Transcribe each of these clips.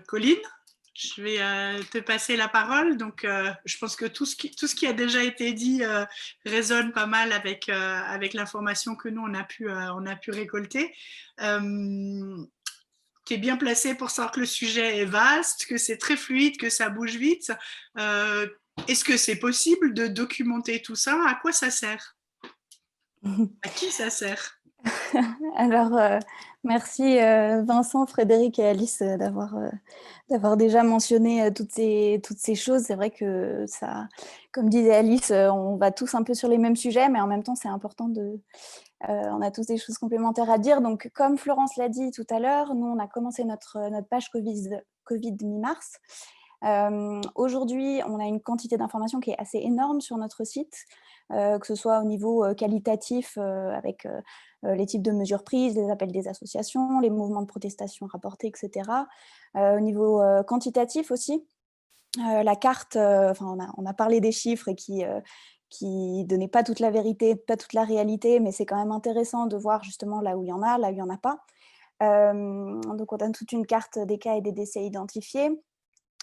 Colline, je vais te passer la parole. Donc, je pense que tout ce qui a déjà été dit résonne pas mal avec l'information que nous, on a pu récolter. Qui est bien placé pour savoir que le sujet est vaste, que c'est très fluide, que ça bouge vite. Euh, Est-ce que c'est possible de documenter tout ça? À quoi ça sert? À qui ça sert? Alors, merci Vincent, Frédéric et Alice d'avoir déjà mentionné toutes ces choses. C'est vrai que ça, comme disait Alice, on va tous un peu sur les mêmes sujets, mais en même temps, c'est important on a tous des choses complémentaires à dire. Donc, comme Florence l'a dit tout à l'heure, nous, on a commencé notre page Covid mi-mars. Aujourd'hui, on a une quantité d'informations qui est assez énorme sur notre site, que ce soit au niveau qualitatif avec les types de mesures prises, les appels des associations, les mouvements de protestation rapportés, etc. Au niveau quantitatif aussi, la carte, on a parlé des chiffres et qui donnaient pas toute la vérité, pas toute la réalité, mais c'est quand même intéressant de voir justement là où il y en a, là où il y en a pas. Donc on donne toute une carte des cas et des décès identifiés.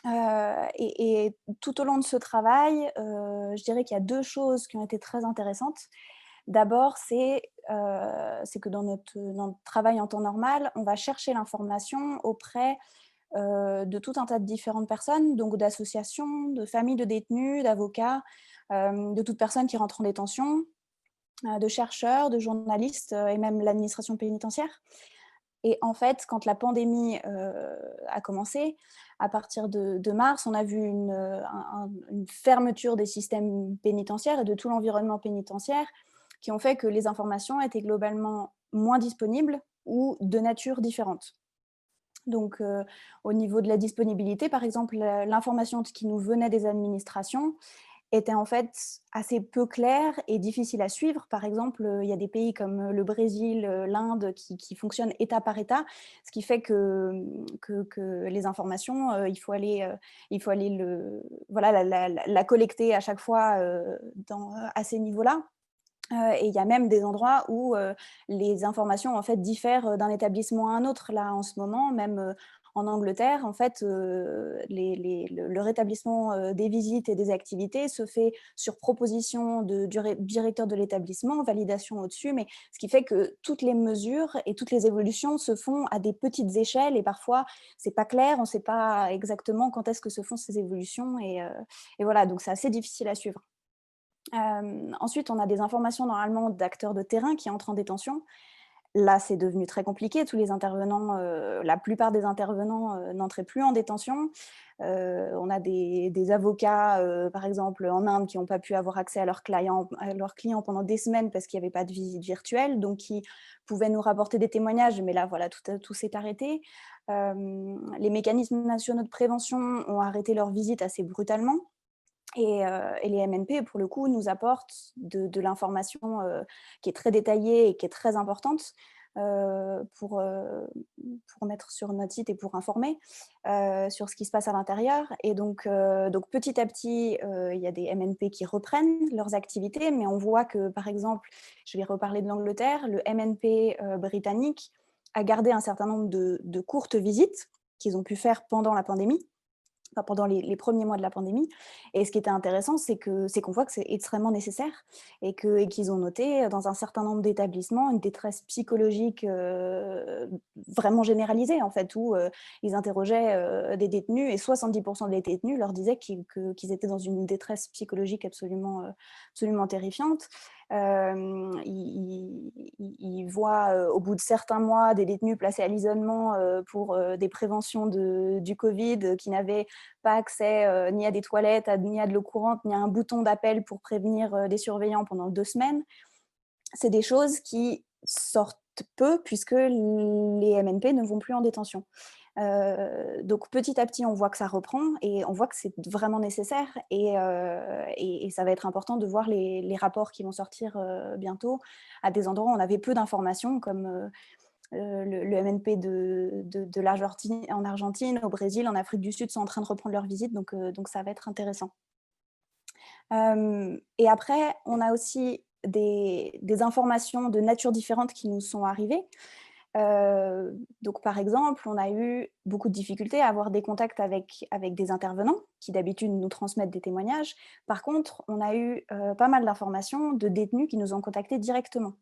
Et tout au long de ce travail, je dirais qu'il y a 2 choses qui ont été très intéressantes. D'abord, c'est que dans notre travail en temps normal, on va chercher l'information auprès, de tout un tas de différentes personnes, donc d'associations, de familles de détenus, d'avocats, de toute personne qui rentre en détention, de chercheurs, de journalistes, et même l'administration pénitentiaire. Et en fait, quand la pandémie a commencé, à partir de mars, on a vu une fermeture des systèmes pénitentiaires et de tout l'environnement pénitentiaire qui ont fait que les informations étaient globalement moins disponibles ou de nature différente. Donc, au niveau de la disponibilité, par exemple, l'information qui nous venait des administrations était en fait assez peu clair et difficile à suivre. Par exemple, il y a des pays comme le Brésil, l'Inde qui fonctionnent État par État, ce qui fait que les informations, voilà, la collecter à chaque fois à ces niveaux-là. Et il y a même des endroits où les informations en fait diffèrent d'un établissement à un autre. Là, en ce moment, même en Angleterre, en fait, le rétablissement des visites et des activités se fait sur proposition du directeur de l'établissement, validation au-dessus, mais ce qui fait que toutes les mesures et toutes les évolutions se font à des petites échelles et parfois c'est pas clair, on ne sait pas exactement quand est-ce que se font ces évolutions et voilà, donc c'est assez difficile à suivre. Ensuite, on a des informations normalement d'acteurs de terrain qui entrent en détention. Là, c'est devenu très compliqué. Tous les intervenants, la plupart des intervenants n'entraient plus en détention. On a des avocats, par exemple, en Inde, qui n'ont pas pu avoir accès à leurs clients pendant des semaines parce qu'il n'y avait pas de visite virtuelle, donc qui pouvaient nous rapporter des témoignages, mais là, voilà, tout s'est arrêté. Les mécanismes nationaux de prévention ont arrêté leur visite assez brutalement. Et les MNP, pour le coup, nous apportent de l'information qui est très détaillée et qui est très importante pour mettre sur notre site et pour informer sur ce qui se passe à l'intérieur. Et donc petit à petit, il y a des MNP qui reprennent leurs activités, mais on voit que, par exemple, je vais reparler de l'Angleterre, le MNP britannique a gardé un certain nombre de courtes visites qu'ils ont pu faire pendant la pandémie, enfin, pendant les premiers mois de la pandémie. Et ce qui était intéressant, c'est qu'on voit que c'est extrêmement nécessaire et qu'ils ont noté dans un certain nombre d'établissements une détresse psychologique vraiment généralisée, en fait, où ils interrogeaient des détenus et 70% des détenus leur disaient qu'ils étaient dans une détresse psychologique absolument terrifiante. Ils voient au bout de certains mois des détenus placés à l'isolement pour des préventions du Covid qui n'avaient pas accès ni à des toilettes, ni à de l'eau courante, ni à un bouton d'appel pour prévenir des surveillants pendant 2 semaines. C'est des choses qui sortent peu puisque les MNP ne vont plus en détention. Donc petit à petit, on voit que ça reprend et on voit que c'est vraiment nécessaire et ça va être important de voir les rapports qui vont sortir bientôt à des endroits où on avait peu d'informations comme le MNP de l'Argentine, en Argentine, au Brésil, en Afrique du Sud sont en train de reprendre leur visite, donc ça va être intéressant. Et après, on a aussi des informations de nature différente qui nous sont arrivées. Donc, par exemple, on a eu beaucoup de difficultés à avoir des contacts avec des intervenants qui, d'habitude, nous transmettent des témoignages. Par contre, on a eu pas mal d'informations de détenus qui nous ont contactés directement,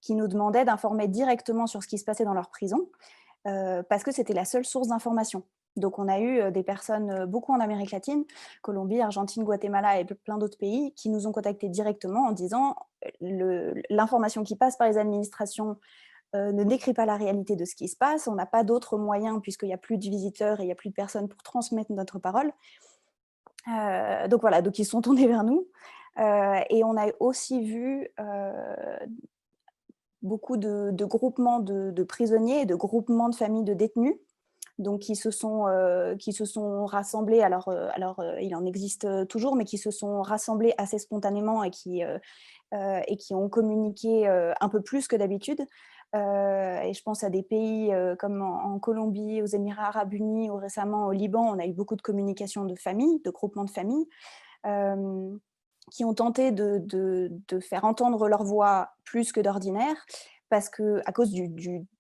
qui nous demandaient d'informer directement sur ce qui se passait dans leur prison, parce que c'était la seule source d'information. Donc, on a eu des personnes, beaucoup en Amérique latine, Colombie, Argentine, Guatemala et plein d'autres pays, qui nous ont contactés directement en disant l'information qui passe par les administrations ne décrit pas la réalité de ce qui se passe. On n'a pas d'autres moyens puisqu'il n'y a plus de visiteurs et il n'y a plus de personnes pour transmettre notre parole. Donc voilà, donc ils sont tournés vers nous. Et on a aussi vu beaucoup de groupements de prisonniers et de groupements de familles de détenus, donc qui se sont rassemblés, il en existe toujours, mais qui se sont rassemblés assez spontanément et qui ont communiqué un peu plus que d'habitude. Et je pense à des pays comme en Colombie, aux Émirats arabes unis ou récemment au Liban, on a eu beaucoup de communication de familles, de groupements de familles, qui ont tenté de faire entendre leur voix plus que d'ordinaire, parce que à cause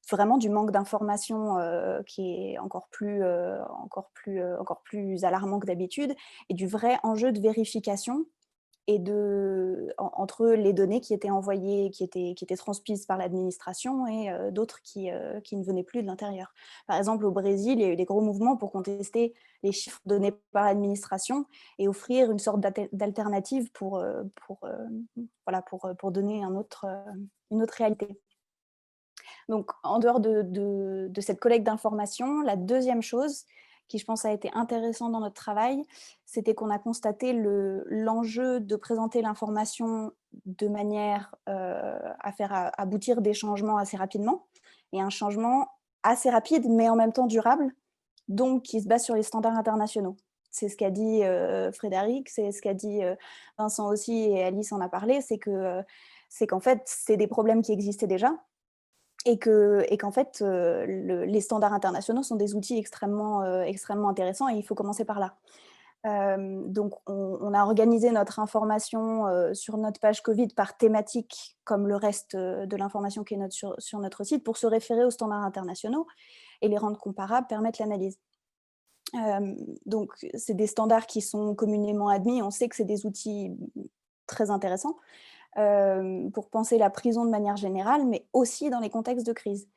vraiment du manque d'information qui est encore plus alarmant que d'habitude, et du vrai enjeu de vérification et entre les données qui étaient envoyées, qui étaient transmises par l'administration et d'autres qui ne venaient plus de l'intérieur. Par exemple, au Brésil, il y a eu des gros mouvements pour contester les chiffres donnés par l'administration et offrir une sorte d'alternative pour donner une autre réalité. Donc, en dehors de cette collecte d'informations, la deuxième chose qui, je pense, a été intéressant dans notre travail, c'était qu'on a constaté l'enjeu de présenter l'information de manière à faire aboutir des changements assez rapidement, et un changement assez rapide, mais en même temps durable, donc qui se base sur les standards internationaux. C'est ce qu'a dit Frédéric, c'est ce qu'a dit Vincent aussi, et Alice en a parlé, c'est qu'en fait, c'est des problèmes qui existaient déjà, et qu'en fait, les standards internationaux sont des outils extrêmement intéressants, et il faut commencer par là. Donc, on a organisé notre information sur notre page Covid par thématique, comme le reste de l'information qui est sur notre site, pour se référer aux standards internationaux et les rendre comparables, permettre l'analyse. Donc, c'est des standards qui sont communément admis. On sait que c'est des outils très intéressants pour penser la prison de manière générale, mais aussi dans les contextes de crise.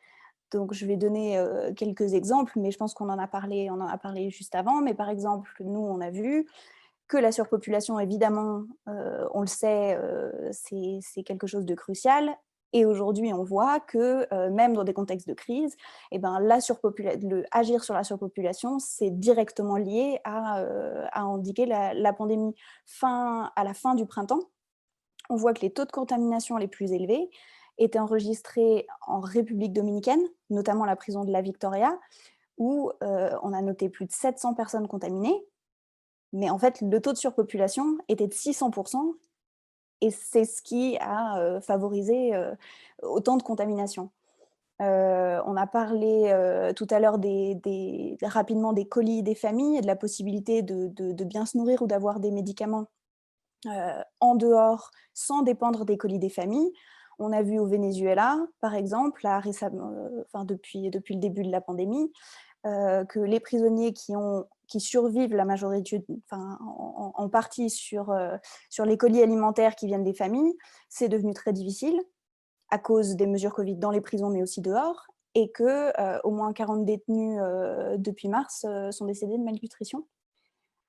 Donc, je vais donner quelques exemples, mais je pense qu'on en a parlé juste avant. Mais par exemple, nous, on a vu que la surpopulation, évidemment, on le sait, c'est quelque chose de crucial. Et aujourd'hui, on voit que même dans des contextes de crise, agir sur la surpopulation, c'est directement lié à endiguer la pandémie. À la fin du printemps, on voit que les taux de contamination les plus élevés étaient enregistrés en République dominicaine, notamment la prison de la Victoria, où on a noté plus de 700 personnes contaminées. Mais en fait, le taux de surpopulation était de 600%, et c'est ce qui a favorisé autant de contamination. On a parlé tout à l'heure rapidement des colis des familles et de la possibilité de bien se nourrir ou d'avoir des médicaments en dehors, sans dépendre des colis des familles. On a vu au Venezuela, par exemple, là, récemment, depuis le début de la pandémie, que les prisonniers qui survivent la majorité, en partie sur les colis alimentaires qui viennent des familles, c'est devenu très difficile à cause des mesures Covid dans les prisons, mais aussi dehors, et que au moins 40 détenus depuis mars sont décédés de malnutrition.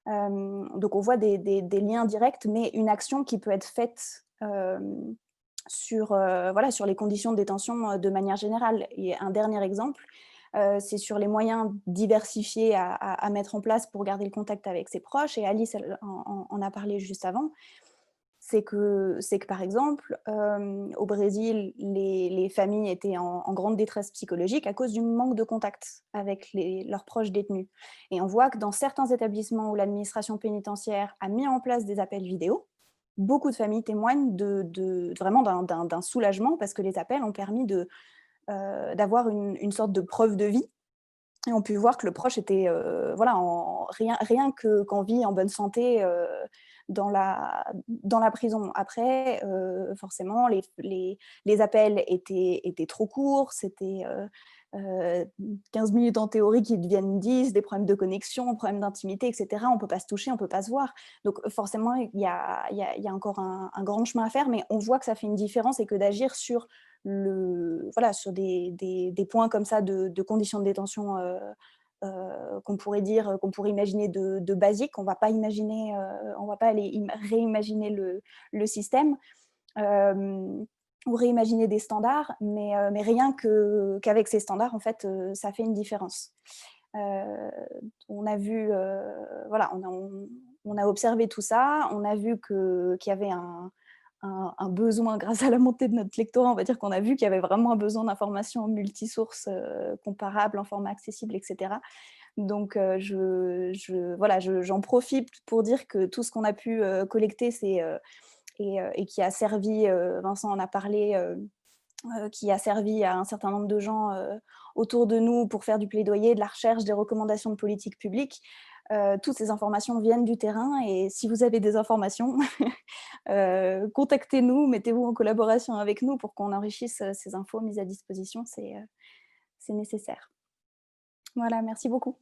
Donc on voit des liens directs, mais une action qui peut être faite sur les conditions de détention de manière générale. Et un dernier exemple, c'est sur les moyens diversifiés à mettre en place pour garder le contact avec ses proches, et Alice en a parlé juste avant. C'est que par exemple, au Brésil, les familles étaient en grande détresse psychologique à cause du manque de contact avec leurs proches détenus. Et on voit que dans certains établissements où l'administration pénitentiaire a mis en place des appels vidéo, beaucoup de familles témoignent vraiment d'un soulagement, parce que les appels ont permis d'avoir une sorte de preuve de vie. Et on peut voir que le proche était rien qu'en vie, en bonne santé, dans la prison. Après, forcément, les appels étaient trop courts, c'était 15 minutes en théorie qui deviennent 10, des problèmes de connexion, problèmes d'intimité, etc. On ne peut pas se toucher, on ne peut pas se voir. Donc forcément, il y a encore un grand chemin à faire, mais on voit que ça fait une différence et que d'agir sur, sur des points comme ça de conditions de détention qu'on pourrait dire, qu'on pourrait imaginer de basique, on ne va pas imaginer, on va pas aller réimaginer le système. Ou réimaginer des standards, mais rien qu'avec ces standards, en fait, ça fait une différence. On a vu, voilà, on a observé tout ça, on a vu qu'il y avait un besoin, grâce à la montée de notre lectorat, on va dire qu'on a vu qu'il y avait vraiment un besoin d'informations multisources comparables, en format accessible, etc. Donc, voilà, j'en profite pour dire que tout ce qu'on a pu collecter, et qui a servi, Vincent en a parlé, qui a servi à un certain nombre de gens autour de nous pour faire du plaidoyer, de la recherche, des recommandations de politique publique. Toutes ces informations viennent du terrain et si vous avez des informations, contactez-nous, mettez-vous en collaboration avec nous pour qu'on enrichisse ces infos mises à disposition, c'est nécessaire. Voilà, merci beaucoup.